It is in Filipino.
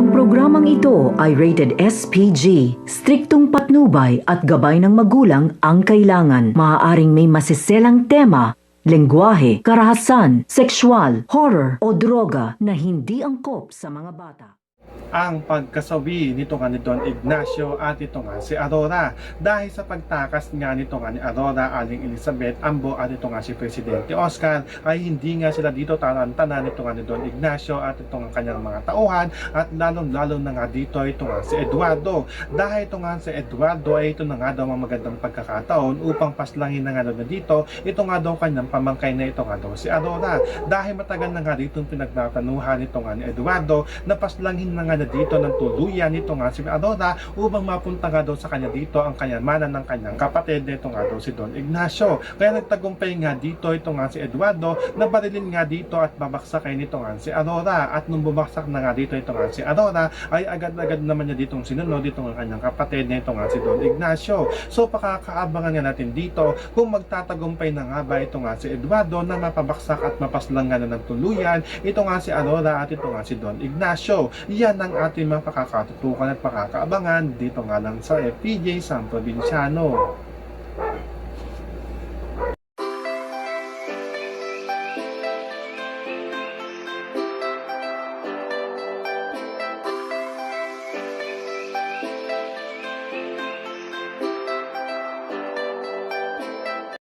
Ang programang ito ay rated SPG. Striktong patnubay at gabay ng magulang ang kailangan. Maaaring may masiselang tema, lengguwahe, karahasan, sexual, horror o droga na hindi angkop sa mga bata. Ang pagkasawi nito nga ni Don Ignacio at ito nga si Aurora. Dahil sa pagtakas nga nito nga ni Aurora, Aling Elizabeth, Ambo at ito nga si Presidente Oscar, ay hindi nga sila dito tarantanan nito nga ni Don Ignacio at ito nga kanyang mga tauhan, at lalong-lalo na nga dito ito nga si Eduardo. Dahil ito nga si Eduardo ay ito na nga daw ang magandang pagkakataon upang paslangin na nga daw na dito ito nga daw kanyang pamangkay na ito nga daw si Aurora. Dahil matagal na nga dito pinagtatanuhan ito nga ni Eduardo na paslangin na nga na dito ng tuluyan nito nga si Aurora upang mapunta nga daw sa kanya dito ang kanyamanan ng kanyang kapatid na ito nga daw si Don Ignacio. Kaya nagtagumpay nga dito ito nga si Eduardo na barilin nga dito at babaksakin nito nga si Aurora, at nung bumagsak na nga dito ito nga si Aurora ay agad-agad naman niya ditong sinunod dito nga kanyang kapatid na ito nga si Don Ignacio. So pakakaabangan nga natin dito kung magtatagumpay na nga ba ito nga si Eduardo na mapabaksak at mapaslang nga na ng tuluyan ito nga si Aurora at ito nga si Don Ignacio. Yan ang ating mga pakakatutukan at pakakaabangan dito nga lang sa FPJ San Provinciano.